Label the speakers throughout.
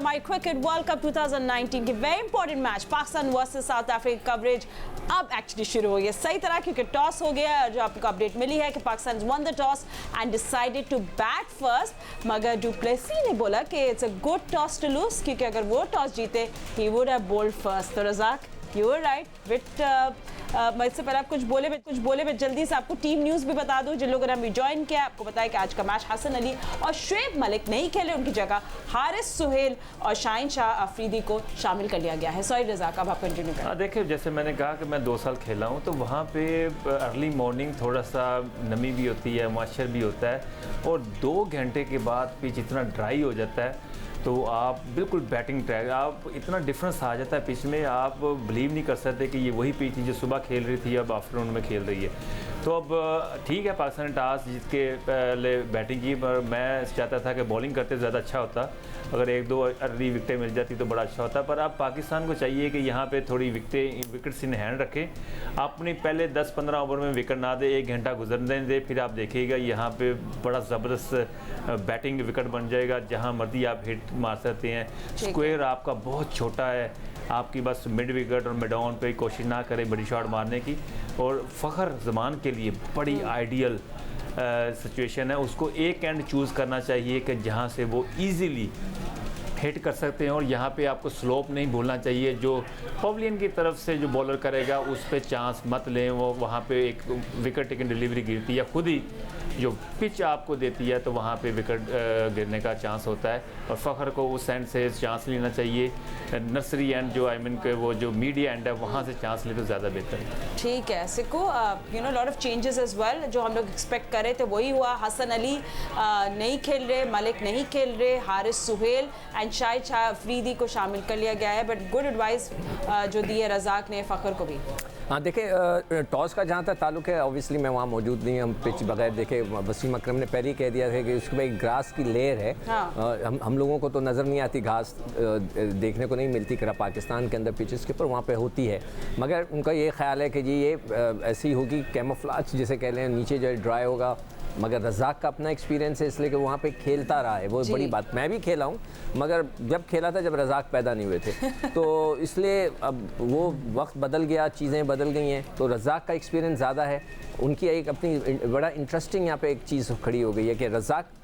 Speaker 1: हमारी cricket world cup 2019 की very important match Pakistan versus south Africa coverage अब actually शुरू हो गई है सही तरह, क्योंकि टॉस हो गया है। जो आपको अपडेट मिली है कि Pakistan won the toss and decided to bat first, मगर डुप्लेसी ने बोला कि it's a good toss to lose, क्योंकि अगर वो टॉस जीते he would have bowled first. तो Razzaq you are right with मैं इससे पहले आप कुछ बोले मैं जल्दी से आपको टीम न्यूज़ भी बता दूं। जिन लोगों ने अभी ज्वाइन किया आपको बताया कि आज का मैच हसन अली और शुएब मलिक नहीं खेले, उनकी जगह हारिस सुहेल और शाहीन शाह अफरीदी को शामिल कर लिया गया है। सॉरी रज़ाक, अब आप कंटिन्यू करें।
Speaker 2: देखिए, जैसे मैंने कहा कि मैं 2 साल खेला हूँ, तो वहाँ पे अर्ली मॉर्निंग थोड़ा सा नमी भी होती है, मॉइस्चर भी होता है, और 2 घंटे के बाद पिच इतना ड्राई हो जाता है तो आप बिल्कुल बैटिंग ट्रैक, आप इतना डिफरेंस आ जाता है पिच में, आप बिलीव नहीं कर सकते कि ये वही पिच थी जो सुबह खेल रही थी अब आफ्टरनून में खेल रही है। तो अब ठीक है, पाकिस्तान ने टॉस जीत के पहले बैटिंग की, पर मैं चाहता था कि बॉलिंग करते ज़्यादा अच्छा होता, अगर 1-2 अर्ली विकेटें मिल जाती तो बड़ा अच्छा होता। पर अब पाकिस्तान को चाहिए कि यहाँ पे थोड़ी विकेट्स इन हैंड रखें, अपनी पहले 10-15 ओवर में विकेट ना दे, 1 घंटा गुजरने दे, फिर आप देखिएगा यहाँ पे बड़ा ज़बरदस्त बैटिंग विकेट बन जाएगा, जहाँ मर्जी आप हिट मार सकते हैं। स्क्वायर आपका बहुत छोटा है, आपकी बस मिड विकेट और मिड ऑन पे कोशिश ना करें बड़ी शॉट मारने की। और फ़खर ज़मान के लिए बड़ी आइडियल सिचुएशन है, उसको एक एंड चूज़ करना चाहिए कि जहाँ से वो ईज़िली हिट कर सकते हैं, और यहाँ पे आपको स्लोप नहीं भूलना चाहिए। जो पवेलियन की तरफ से जो बॉलर करेगा उस पर चांस मत लें, वो वहाँ पे एक विकेट टेकिंग डिलीवरी गिरती है, या खुद ही जो पिच आपको देती है तो वहाँ पे विकेट गिरने का चांस होता है, और फ़खर को उस एंड से चांस लेना चाहिए। नर्सरी एंड जो आई मीन के वो जो मीडिया एंड है वहाँ से चांस ले तो ज़्यादा बेहतर है।
Speaker 1: ठीक है सिक्को, you know lot of changes as well, जो हम लोग एक्सपेक्ट कर रहे थे वही हुआ। हसन अली नहीं खेल रहे, मलिक नहीं खेल रहे, हारिस सुहेल एंड शाहीन शाह अफरीदी को शामिल कर लिया गया है। बट गुड एडवाइस जो दी है रज़ाक ने फ़खर को भी।
Speaker 3: हाँ देखिए, टॉस का जहाँ तक ताल्लुक है, ऑब्वियसली मैं वहाँ मौजूद नहीं, हम पिच बगैर देखे, वसीम अकरम ने पहले ही कह दिया था कि उसमें एक ग्रास की लेयर है। हाँ। हम लोगों को तो नज़र नहीं आती, घास देखने को नहीं मिलती, पाकिस्तान के अंदर पिचेस के ऊपर वहाँ पे होती है, मगर उनका ये ख्याल है कि जी ये ऐसी होगी कैमोफ्लेज जिसे कह लें, नीचे जो है ड्राई होगा। मगर रज़ाक का अपना एक्सपीरियंस है, इसलिए कि वहाँ पे खेलता रहा है, वो बड़ी बात। मैं भी खेला हूँ, मगर जब खेला था जब रज़ाक पैदा नहीं हुए थे तो इसलिए अब वो वक्त बदल गया, चीज़ें बदल गई हैं, तो रज़ाक का एक्सपीरियंस ज़्यादा है। उनकी एक अपनी बड़ा इंटरेस्टिंग यहाँ पे एक चीज़ खड़ी हो गई है कि रज़ाक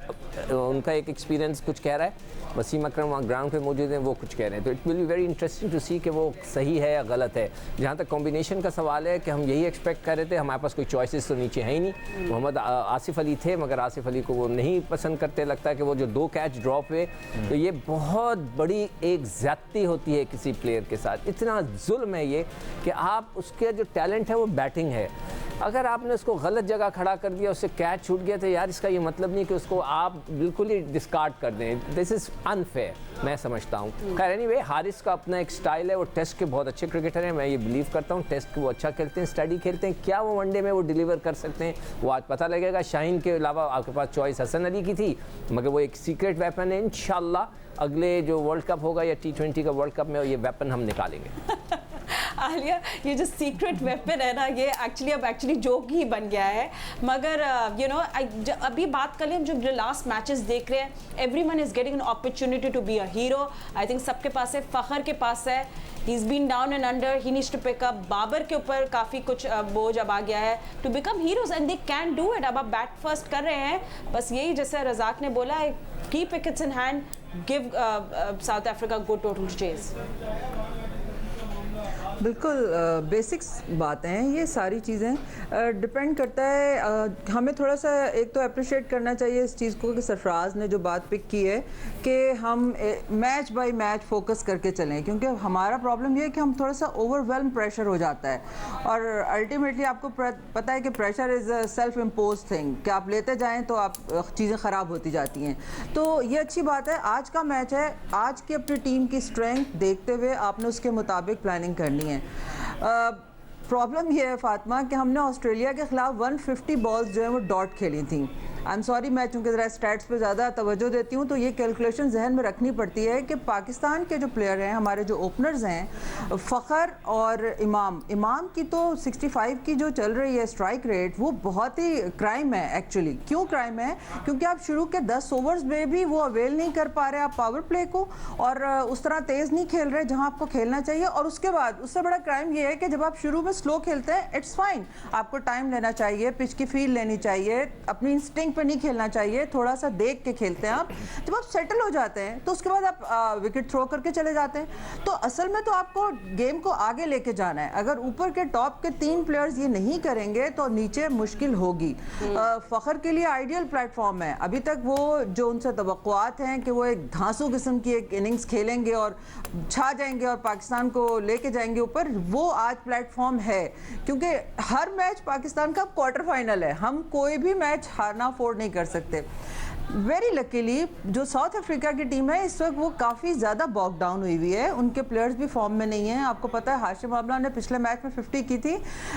Speaker 3: उनका एक एक्सपीरियंस कुछ कह रहा है, वसीम अकरम वहाँ ग्राउंड पे मौजूद हैं, वो कुछ कह रहे हैं, तो it will be very interesting to see कि वो सही है या गलत है। जहाँ तक कॉम्बिनेशन का सवाल है कि हम यही एक्सपेक्ट कर रहे थे, हमारे पास कोई चॉइसेस तो नीचे है ही नहीं। मोहम्मद आसिफ अली थे, मगर आसिफ अली को वो नहीं पसंद करते, लगता है कि वो जो 2 कैच ड्रॉप हुए, तो ये बहुत बड़ी एक ज़्यादती होती है किसी प्लेयर के साथ। इतना जुल्म है ये कि आप उसके जो टैलेंट है वो बैटिंग है, अगर आपने उसको गलत जगह खड़ा कर दिया, उससे कैच छूट गया, तो यार इसका ये मतलब नहीं कि उसको आप बिल्कुल ही डिस्कार्ड कर दें। दिस इज़ अनफेयर, मैं समझता हूँ। खैर एनीवे, हारिस का अपना एक स्टाइल है, वो टेस्ट के बहुत अच्छे क्रिकेटर हैं, मैं ये बिलीव करता हूँ। टेस्ट के वो अच्छा खेलते हैं, स्टडी खेलते हैं, क्या वो वनडे में वो डिलीवर कर सकते हैं वो आज पता लगेगा। शाहीन के अलावा आपके पास चॉइस हसन अली की थी, मगर वो एक सीक्रेट वेपन है। इंशाल्लाह अगले जो वर्ल्ड कप होगा या T20 का वर्ल्ड कप में ये वेपन हम निकालेंगे।
Speaker 1: आलिया, ये जो सीक्रेट वेपन है ना, ये एक्चुअली जोक ही बन गया है। मगर यू नो अभी बात कर लें, हम जो लास्ट मैचेस देख रहे हैं, everyone is getting an opportunity to be a hero. I think सबके पास है, फ़खर के पास है, he is been down and under, he needs to pick up. Babar के ऊपर काफ़ी कुछ बोझ अब आ गया है to become heroes and they can do it. अब आप बैट फर्स्ट कर रहे हैं, बस यही जैसे रज़ाक ने बोला है, keep wickets in hand, give south Africa good total chase.
Speaker 4: बिल्कुल बेसिक्स बातें हैं ये सारी चीज़ें, डिपेंड करता है। हमें थोड़ा सा एक तो अप्रिशिएट करना चाहिए इस चीज़ को कि सरफराज ने जो बात पिक की है कि हम मैच बाय मैच फोकस करके चलें, क्योंकि हमारा प्रॉब्लम ये है कि हम थोड़ा सा ओवरवेल्म प्रेशर हो जाता है, और अल्टीमेटली आपको पता है कि pressure is a self impose thing, कि आप लेते जाएँ तो आप चीज़ें ख़राब होती जाती हैं। तो ये अच्छी बात है, आज का मैच है, आज की अपनी टीम की स्ट्रेंथ देखते हुए आपने उसके मुताबिक प्लानिंग करनी है। प्रॉब्लम ये है फातिमा कि हमने ऑस्ट्रेलिया के ख़िलाफ़ 150 बॉल्स जो है वो डॉट खेली थी, आई एम सॉरी, मैं चूँकि ज़रा स्टैट्स पे ज़्यादा तवज्जो देती हूँ, तो ये कैलकुलेशन जहन में रखनी पड़ती है कि पाकिस्तान के जो प्लेयर हैं, हमारे जो ओपनर्स हैं, फ़खर और इमाम की तो 65 की जो चल रही है स्ट्राइक रेट, वो बहुत ही क्राइम है एक्चुअली। क्यों क्राइम है? क्योंकि आप शुरू के 10 ओवर्स में भी वो अवेल नहीं कर पा रहे आप पावर प्ले को, और उस तरह तेज़ नहीं खेल रहे जहाँ आपको खेलना चाहिए। और उसके बाद उससे बड़ा क्राइम ये है कि जब आप शुरू में स्लो खेलते हैं, इट्स फाइन, आपको टाइम लेना चाहिए, पिच की फील लेनी चाहिए, अपनी इंस्टिंक्ट पे नहीं खेलना चाहिए, थोड़ा सा देख के खेलते हैं आप। जब आप सेटल हो जाते हैं तो उसके बाद आप विकेट थ्रो करके चले जाते हैं। तो असल में तो आपको गेम को आगे लेके जाना है। अगर ऊपर के टॉप के 3 प्लेयर्स ये नहीं करेंगे तो नीचे मुश्किल होगी। फ़खर के लिए आइडियल प्लेटफॉर्म है। अभी तक वो जो उनसे तवक्कुआत हैं कि वो एक धांसू किस्म की एक इनिंग्स खेलेंगे और छा जाएंगे और पाकिस्तान को लेके जाएंगे ऊपर, वो आज प्लेटफॉर्म है। क्योंकि हर मैच पाकिस्तान का क्वार्टर फाइनल है, हम कोई भी मैच हारना अफोर्ड नहीं कर सकते। वेरी लकीली जो साउथ अफ्रीका की टीम है इस वक्त वो काफ़ी ज़्यादा बॉक डाउन हुई हुई है, उनके प्लेयर्स भी फॉर्म में नहीं हैं। आपको पता है हाशिम आमला ने पिछले मैच में 50 की थी,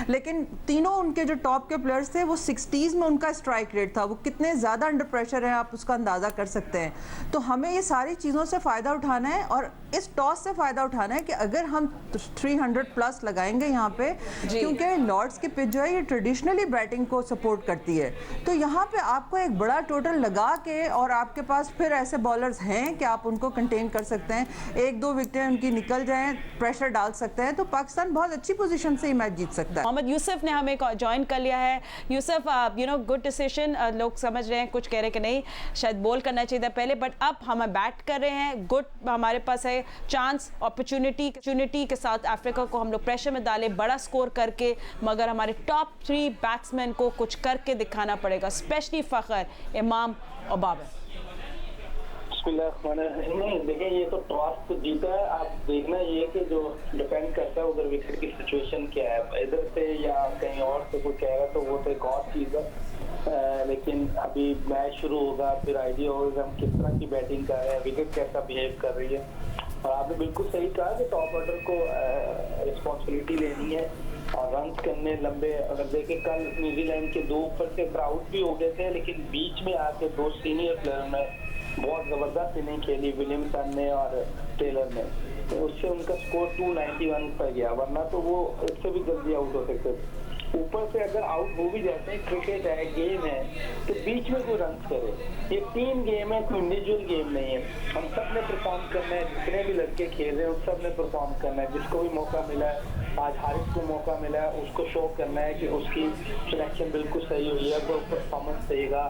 Speaker 4: लेकिन तीनों उनके जो टॉप के प्लेयर्स थे वो 60s में उनका स्ट्राइक रेट था। वो कितने ज़्यादा अंडर प्रेशर हैं आप उसका अंदाज़ा कर सकते हैं। तो हमें ये सारी चीज़ों से फ़ायदा उठाना है और इस टॉस से फ़ायदा उठाना है कि अगर हम 300 प्लस लगाएंगे यहाँ पे, क्योंकि लॉर्ड्स की पिच जो है ये ट्रेडिशनली बैटिंग को सपोर्ट करती है, तो यहाँ पे आपको एक बड़ा टोटल लगा के, और आपके पास फिर ऐसे बॉलर्स हैं कि आप उनको कंटेन कर सकते हैं, 1-2 विकेटें उनकी निकल जाएं, प्रेशर डाल सकते हैं, तो पाकिस्तान बहुत अच्छी पोजीशन से ये मैच जीत सकता है।
Speaker 1: मोहम्मद यूसुफ ने हमें ज्वाइन कर लिया है। Yusuf, good decision. लोग समझ रहे हैं, कुछ कह रहे कि नहीं शायद बॉल करना चाहिए था पहले, बट अब हम बैट कर रहे हैं। गुड, हमारे पास है चांस, अपॉर्चुनिटी के साथ अफ्रीका को हम लोग प्रेशर में डालें, बड़ा स्कोर करके, मगर हमारे टॉप 3 बैट्समैन को कुछ करके दिखाना पड़ेगा, स्पेशली फ़खर, इमाम और बाबर।
Speaker 5: देखिए, ये तो टॉस तो जीता है। आप देखना ये कि जो डिपेंड करता है उधर विकेट की सिचुएशन क्या है, इधर से या कहीं और से कोई कह रहा है तो वो तो एक और चीज़ है। लेकिन अभी मैच शुरू होगा, फिर आइडिया होगा हम किस तरह की बैटिंग कर रहे हैं, विकेट कैसा बिहेव कर रही है। और आपने बिल्कुल सही कहा कि टॉप ऑर्डर को रिस्पॉन्सिबिलिटी लेनी है और रन करने लंबे। अगर देखें कल न्यूजीलैंड के 2 ऊपर से आउट भी हो गए थे, लेकिन बीच में आके 2 सीनियर प्लेयर ने बहुत ज़बरदस्त इनिंग खेली, विलियमसन ने और टेलर ने, तो उससे उनका स्कोर 291 पर गया, वरना तो वो इससे भी जल्दी आउट हो सकते थे। ऊपर से अगर आउट हो भी जाते हैं, क्रिकेट है, गेम है, तो बीच में कोई रन करे। ये टीम गेम है, कोई इंडिविजुअल गेम नहीं है। हम सब ने परफॉर्म करना है, जितने भी लड़के खेल रहे हैं उन सब ने परफॉर्म करना है। जिसको भी मौका मिला है, आज हारिस को मौका मिला है, उसको शो करना है कि उसकी सिलेक्शन बिल्कुल सही हुई है, वो परफॉर्मेंस देगा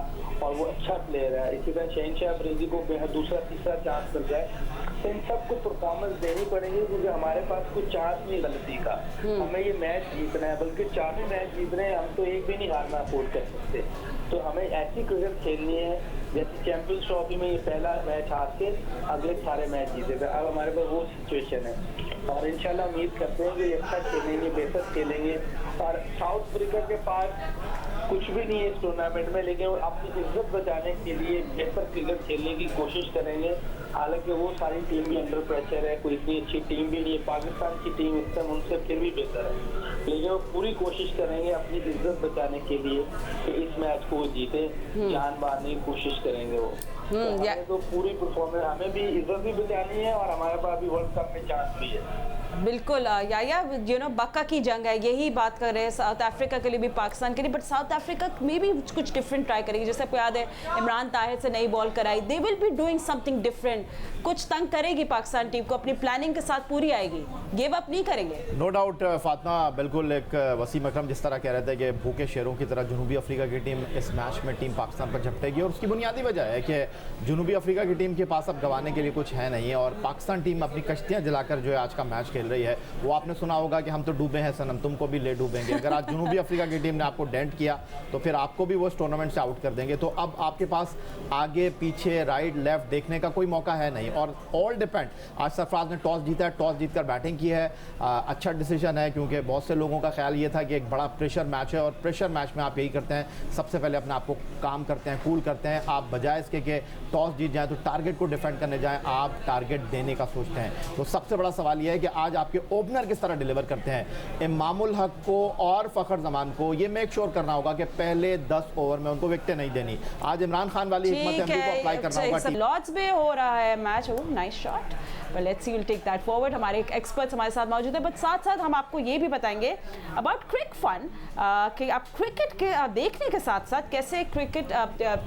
Speaker 5: और वो अच्छा प्लेयर है। इसी तरह शहनशाह अफरीदी को दूसरा तीसरा चांस मिल रहा है, तो इन सबको परफॉर्मेंस देनी पड़ेगी, क्योंकि हमारे पास कोई चांस नहीं गलती का। हमें ये मैच जीतना है, बल्कि 4 मैच जीत रहे हैं, हम तो एक भी नहीं हारना अफोर्ड कर सकते। तो हमें ऐसी क्रिकेट खेलनी है जैसे चैंपियंस ट्रॉफी में ये पहला मैच हार के अगले सारे मैच जीते थे। अब हमारे पास वो सिचुएशन है और इंशाल्लाह उम्मीद करते हैं कि अच्छा खेलेंगे, बेहतर खेलेंगे। और साउथ अफ्रीका के पास कुछ भी नहीं है इस टूर्नामेंट में, लेकिन वो अपनी इज्जत बचाने के लिए बेहतर क्रिकेट खेलने की कोशिश करेंगे। हालांकि वो सारी टीम भी अंडर प्रेशर है, कोई इतनी अच्छी टीम भी नहीं है। पाकिस्तान की टीम इस समय उनसे फिर भी बेहतर है, लेकिन वो पूरी कोशिश करेंगे अपनी इज्जत बचाने के लिए कि इस मैच को जीते, जान मारने की कोशिश करेंगे वो। तो पूरी परफॉर्मेंस, हमें भी इज्जत भी बचानी है और हमारे पास भी वर्ल्ड कप में चांस भी है।
Speaker 1: बिल्कुल, या बक्का की जंग है, यही बात कर रहे हैं साउथ अफ्रीका के लिए भी, पाकिस्तान के लिए। बट साउथ अफ्रीका में भी कुछ डिफरेंट ट्राई करेगी। जैसे आपको याद है इमरान ताहिर से नई बॉल कराई, they will be doing something different. कुछ तंग करेगी पाकिस्तान टीम को, अपनी प्लानिंग के साथ पूरी आएगी, गिव अप नहीं करेंगे।
Speaker 6: नो डाउट फातिमा, बिल्कुल एक वसीम अकरम जिस तरह कह रहे थे कि भूखे शेरों की तरह जनूबी अफ्रीका की टीम इस मैच में टीम पाकिस्तान पर झपटेगी, और उसकी बुनियादी वजह है कि जनूबी अफ्रीका की टीम के पास अब गंवाने के लिए कुछ है नहीं, और पाकिस्तान टीम अपनी कश्तियाँ जलाकर जो है आज का मैच खेल रही है। वो आपने सुना होगा कि हम तो डूबे हैं सनम, तुमको भी ले डूबेंगे। अगर आज जनूबी अफ्रीका की टीम ने आपको डेंट किया तो फिर आपको भी वो इस टूर्नामेंट से आउट कर देंगे। तो अब आपके पास आगे पीछे राइट लेफ्ट देखने का कोई मौका है नहीं, और ऑल डिपेंड। आज सरफराज ने टॉस जीता है, टॉस जीतकर बैटिंग की है, अच्छा डिसीजन है, क्योंकि बहुत से लोगों का ख्याल ये था कि एक बड़ा प्रेशर मैच है, और प्रेशर मैच में आप यही करते हैं, सबसे पहले अपने आप को काम करते हैं, कूल करते हैं, आप बजाय इसके कि टॉस जीत जाएं तो टारगेट को डिफेंड करने जाएं, आप टारगेट देने का सोचते हैं। तो सबसे बड़ा सवाल यह है कि आज आपके ओपनर किस तरह डिलीवर करते हैं। इमामुल हक को और फ़खर जमान को ये मेक श्योर करना होगा कि पहले 10 ओवर में उनको विकेटें नहीं देनी। आज इमरान खान वाली हिकमत अमली को अप्लाई करना होगा।
Speaker 1: लॉर्ड्स में हो रहा है match, nice shot, but let's see, we'll take that forward। हमारे एक एक्सपर्ट्स हमारे साथ मौजूद है, बट साथ साथ हम आपको ये भी बताएंगे अबाउट क्रिक फन कि आप क्रिकेट के देखने के साथ साथ कैसे क्रिकेट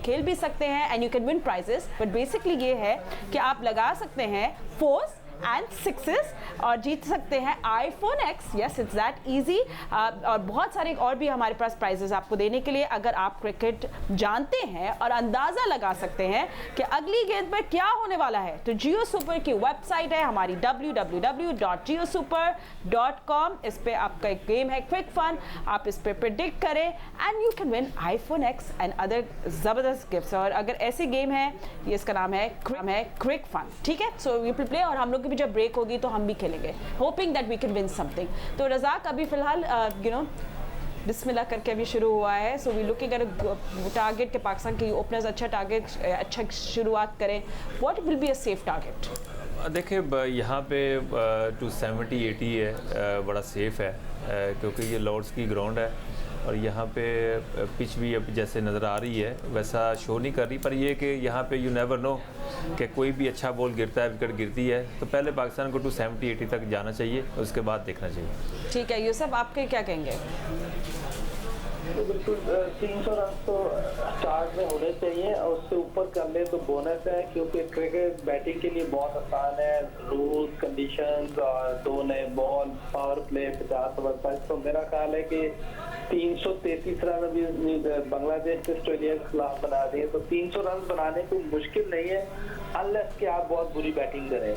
Speaker 1: खेल भी सकते हैं and you can win prices. But basically ये है कि आप लगा सकते हैं 4s एंड 6s और जीत सकते हैं iPhone X। Yes, it's that easy. और बहुत सारे और भी हमारे पास प्राइजेस आपको देने के लिए, अगर आप क्रिकेट जानते हैं और अंदाज़ा लगा सकते हैं कि अगली गेंद पर क्या होने वाला है, तो जियो सुपर की वेबसाइट है हमारी www.jiosupper.com। इस पे आपका एक गेम है क्विक फन, आप इस पे प्रिडिक्ट करें and you can win iPhone X and other ज़बरदस्त गिफ्ट्स। और अगर ऐसी गेम है, ये इसका नाम है क्विक फन, ठीक है। सो वी विल प्ले और हम लोग जब ब्रेक होगी तो हम भी खेलेंगे, hoping that we can win something. तो रज़ाक अभी फिलहाल बिस्मिल्लाह करके अभी शुरू हुआ है। So we looking at target के पाकिस्तान के ओपनर्स अच्छा टारगेट, अच्छा शुरुआत करें। What will be a safe target?
Speaker 2: देखिए यहाँ पे 270-80 है, बड़ा सेफ है क्योंकि ये लॉर्ड्स की ग्राउंड है और यहाँ पे पिच भी अब जैसे नज़र आ रही है वैसा शो नहीं कर रही, पर ये कि यहाँ पे यू नेवर नो कि कोई भी अच्छा बॉल गिरता है, विकेट गिरती है, तो पहले पाकिस्तान को 270-80 तक जाना चाहिए, उसके बाद देखना चाहिए।
Speaker 1: ठीक है यूसुफ, आपके क्या कहेंगे?
Speaker 5: बिल्कुल 300 रन तो स्टार्ट में होने चाहिए और उससे ऊपर कर ले तो बोनस है, क्योंकि क्रिकेट बैटिंग के लिए बहुत आसान है। रूल्स, कंडीशंस और 2 नए बॉल, पावर प्ले 50 ओवर पर, तो मेरा ख्याल है कि 333 रन अभी बांग्लादेश ने ऑस्ट्रेलिया के खिलाफ बना दिए, तो 300 रन बनाने को मुश्किल नहीं है अनलेस कि आप बहुत बुरी बैटिंग करें।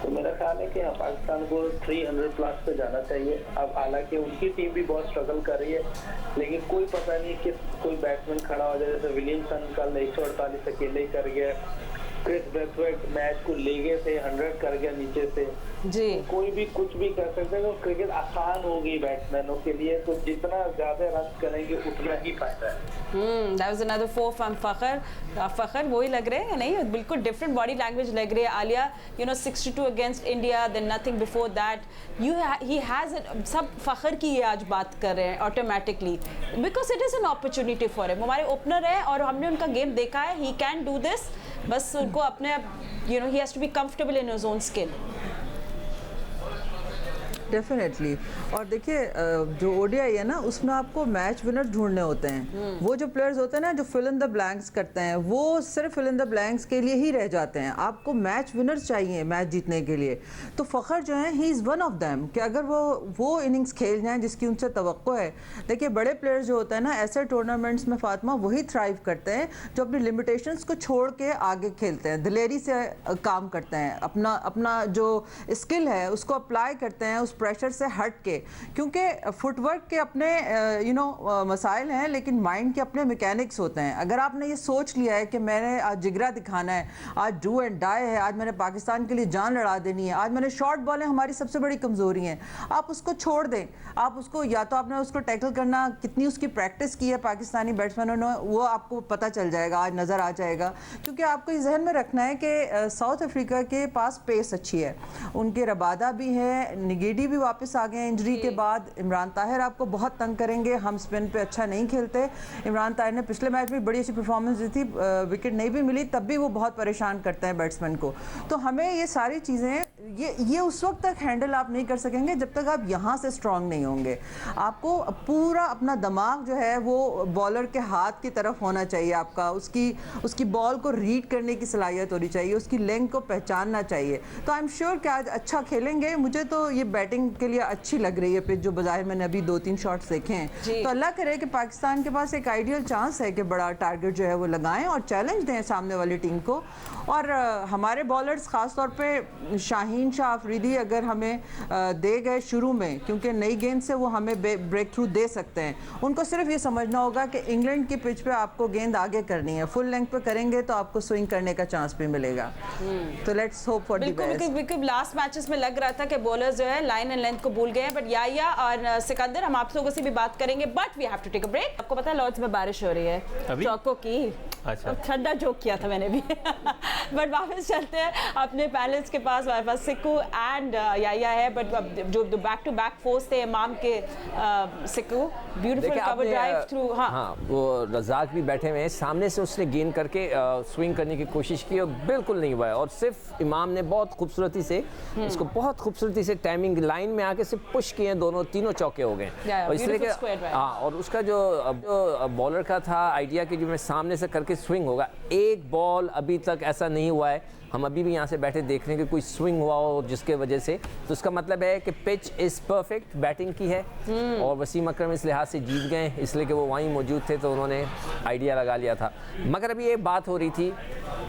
Speaker 5: तो मेरा ख्याल है कि पाकिस्तान को 300 प्लस पे जाना चाहिए। अब हालांकि उनकी टीम भी बहुत स्ट्रगल कर रही है, लेकिन कोई पता नहीं कि कोई बैट्समैन खड़ा हो जाए, जैसे विलियमसन कल 148 अकेले ही कर गया, क्रिस ब्रेथवेट मैच को ले गए थे, 100 कर गया नीचे से जी। कोई भी कुछ भी कर सकते हैं, तो क्रिकेट आसान होगी बैट्समैनों के लिए, तो जितना ज्यादा रन करेंगे उतना ही फायदा है।
Speaker 1: That was another 4 from Fakhar वही लग रहे हैं, नहीं बिल्कुल डिफरेंट बॉडी लैंग्वेज लग रही है। Aliya 62 against India, then nothing before that, he has सब फ़खर की ये आज बात कर रहे हैं automatically, because it is an opportunity for him. हमारे ओपनर है और हमने उनका गेम देखा है, ही कैन डू दिस, बस उनको अपने ही has to be comfortable in his own skin.
Speaker 4: Definitely. और देखिए जो ओडीआई है ना, उसमें आपको मैच विनर ढूंढने होते हैं। वो जो प्लेयर्स होते हैं ना जो फिल इन द ब्लैंक्स करते हैं, वो सिर्फ फिल इन द ब्लैंक्स के लिए ही रह जाते हैं। आपको मैच विनर्स चाहिए मैच जीतने के लिए। तो फ़खर जो है, he is one of them कि अगर वो इनिंग्स खेल जाएं जिसकी उनसे तवक्को है। देखिए बड़े प्लेयर्स जो होते हैं ना, ऐसे टूर्नामेंट्स में फातिमा वही थ्राइव करते हैं जो अपनी लिमिटेशंस को छोड़ के आगे खेलते हैं, दिलेरी से काम करते हैं, अपना जो स्किल है उसको अप्लाई करते हैं उस प्रेशर से हट के, क्योंकि फुटवर्क के अपने मसाइल हैं, लेकिन माइंड के अपने मैकेनिक्स होते हैं। अगर आपने ये सोच लिया है कि मैंने आज जिगरा दिखाना है, आज डू एंड डाई है, आज मैंने पाकिस्तान के लिए जान लड़ा देनी है, आज मैंने शॉर्ट बॉलें हमारी सबसे बड़ी कमज़ोरी हैं, आप उसको छोड़ दें। आप उसको या तो आपने उसको टैकल करना, कितनी उसकी प्रैक्टिस की है पाकिस्तानी बैट्समैनों ने, वो आपको पता चल जाएगा, आज नज़र आ जाएगा। क्योंकि आपको इस जहन में रखना है कि साउथ अफ्रीका के पास पेस अच्छी है, उनके रबादा भी है, निगेडी भी वापस आ गए हैं इंजरी के बाद, इमरान ताहिर आपको बहुत तंग करेंगे, हम स्पिन पे अच्छा नहीं खेलते। इमरान ताहिर ने पिछले मैच में बड़ी अच्छी परफॉर्मेंस दी थी, विकेट नहीं भी मिली तब भी वो बहुत परेशान करते हैं बैट्समैन को। तो हमें ये सारी चीज़ें ये उस वक्त तक हैंडल आप नहीं कर सकेंगे जब तक आप यहाँ से स्ट्रांग नहीं होंगे। आपको पूरा अपना दिमाग जो है वो बॉलर के हाथ की तरफ होना चाहिए, आपका उसकी बॉल को रीड करने की सलाहियत होनी चाहिए, उसकी लेंथ को पहचानना चाहिए। तो आई एम श्योर कि आज अच्छा खेलेंगे। मुझे तो ये बैटिंग के लिए अच्छी लग रही है पिच, जो बज़ाहिर मैंने अभी 2-3 शॉट्स देखे हैं। तो अल्लाह करे कि पाकिस्तान के पास एक आइडियल चांस है कि बड़ा टारगेट जो है वो लगाएं और चैलेंज दें सामने वाली टीम को। और हमारे बॉलर्स ख़ास तौर पे शाहीन शाह अफरीदी अगर हमें दे गए शुरू में, क्योंकि नई गेंद से वो हमें ब्रेक थ्रू दे सकते हैं, उनको सिर्फ ये समझना होगा कि इंग्लैंड की पिच पे आपको गेंद आगे करनी है, फुल लेंथ पे करेंगे तो आपको स्विंग करने का चांस भी मिलेगा। तो let's hope for the best.
Speaker 1: बिल्कुल लास्ट मैचेस में लग रहा था कि बॉलर्स जो है लाइन एंड लेंथ को भूल गए हैं, बट याया और सिकंदर हम आप लोगों से भी बात करेंगे, but we have to take a break. आपको पता है लॉर्ड्स में बारिश हो रही है, चौको की
Speaker 2: अच्छा।
Speaker 1: ठंडा जोक किया था मैंने भी बट वापस चलते हैं अपने पैनलिस्ट के पास। हमारे पास सिक्कू एंड याया है, बट जो बैक टू बैक फोर्स थे इमाम के सिक्कू ब्यूटीफुल कवर ड्राइव थ्रू।
Speaker 3: हाँ, वो रज़ाक भी बैठे हुए हैं सामने से, उसने गेन करके स्विंग करने की कोशिश की और बिल्कुल नहीं हुआ है, और सिर्फ इमाम ने बहुत खूबसूरती से उसको बहुत खूबसूरती से टाइमिंग लाइन में आके सिर्फ पुश किए, तीनों चौके हो गए। और इसलिए कि हाँ, और उसका जो बॉलर का था आइडिया कि जो मैं सामने से करके स्विंग होगा, एक बॉल अभी तक ऐसा नहीं हुआ है। हम अभी भी यहाँ से बैठे देख रहे हैं कि कोई स्विंग हुआ हो जिसके वजह से, तो इसका मतलब है कि पिच इज़ परफेक्ट बैटिंग की है। और वसीम अकरम इस लिहाज से जीत गए इसलिए कि वो वहीं मौजूद थे, तो उन्होंने आइडिया लगा लिया था। मगर अभी ये बात हो रही थी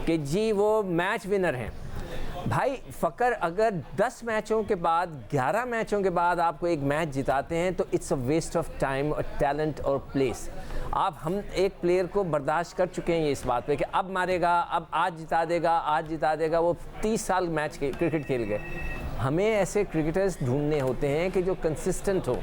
Speaker 3: कि जी वो मैच विनर हैं। भाई फ़कर अगर 10 मैचों के बाद 11 मैचों के बाद आपको एक मैच जिताते हैं तो it's a waste of time और टैलेंट और प्लेस। हम एक प्लेयर को बर्दाश्त कर चुके हैं ये इस बात पे कि अब मारेगा, अब आज जिता देगा। वो 30 साल मैच क्रिकेट खेल गए। हमें ऐसे क्रिकेटर्स ढूंढने होते हैं कि जो कंसिस्टेंट हो,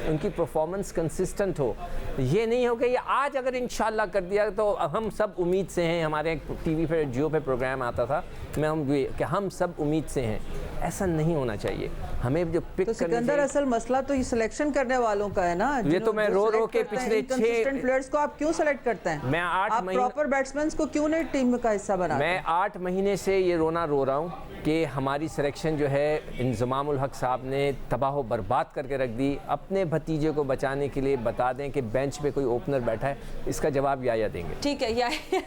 Speaker 3: उनकी परफॉर्मेंस कंसिस्टेंट हो। ये नहीं हो कि ये आज अगर इंशाल्लाह कर दिया तो हम सब उम्मीद से हैं। हमारे टीवी पे जियो पे प्रोग्राम आता था कि हम सब उम्मीद से हैं, ऐसा नहीं होना चाहिए। हमें जो पिक
Speaker 4: तो सिकंदर असल मसला तो ये सिलेक्शन करने वालों का है ना।
Speaker 3: ये तो मैं रो के पिछले 6
Speaker 4: प्लेयर्स को आप क्यों सेलेक्ट करते हैं?
Speaker 3: मैं 8 महीने
Speaker 4: प्रॉपर बैट्समैन को क्यों नहीं टीम का हिस्सा बनाते?
Speaker 3: मैं 8 महीने से ये रो रहा हूँ कि हमारी सिलेक्शन जो है इंज़माम उल हक साहब ने तबाह बर्बाद करके रख दी। अपने भतीजे को बचाने के लिए बता दें कि बेंच पे कोई ओपनर बैठा है, इसका जवाब याया देंगे।
Speaker 1: ठीक है याया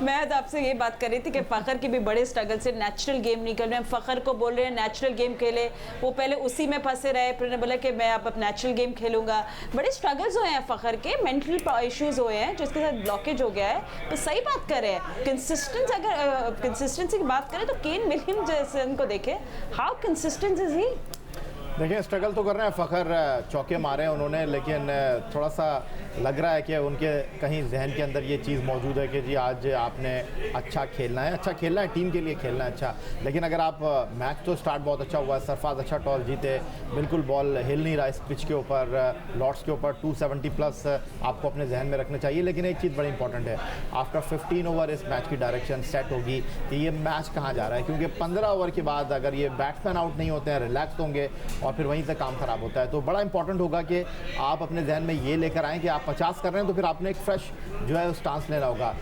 Speaker 1: मैं तो आपसे ये बात कर रही थी कि फ़खर के भी बड़े स्ट्रगल से नेचुरल गेम निकल रहे हैं। फ़खर को बोल रहे हैं नेचुरल गेम खेले, वो पहले उसी में फंसे रहे, फिर बोला कि मैं अब नेचुरल गेम खेलूंगा। बड़े स्ट्रगल्स हुए हैं फ़खर के, मेंटल इश्यूज हुए हैं जिसके साथ ब्लॉकेज हो गया है। तो सही बात कर रहे हैं, कंसिस्टेंसी की बात करें तो केन विलियम जैसे उनको देखें, हाउ कंसिस्टेंट इज ही।
Speaker 6: देखिए स्ट्रगल तो कर रहे हैं फ़खर, चौके मारे हैं उन्होंने, लेकिन थोड़ा सा लग रहा है कि उनके कहीं जहन के अंदर ये चीज़ मौजूद है कि जी आज आपने अच्छा खेलना है, टीम के लिए खेलना है अच्छा। लेकिन अगर आप मैच तो स्टार्ट बहुत अच्छा हुआ है, सरफराज अच्छा टॉस जीते, बिल्कुल बॉल हिल नहीं रहा इस पिच के ऊपर, लॉर्ड्स के ऊपर 270 प्लस आपको अपने जहन में रखना चाहिए। लेकिन एक चीज़ बड़ी इंपॉर्टेंट है, आफ्टर 15 ओवर इस मैच की डायरेक्शन सेट होगी कि ये मैच कहाँ जा रहा है, क्योंकि 15 ओवर के बाद अगर ये बैट्समैन आउट नहीं होते हैं, रिलैक्स होंगे और फिर वहीं से काम खराब होता है। तो बड़ा इंपॉर्टेंट होगा कि आप अपने जहन में ये लेकर आएँ कि आप 50 कर रहे हैं तो फिर आपने एक फ्रेश जो है स्टांस लेना होगा।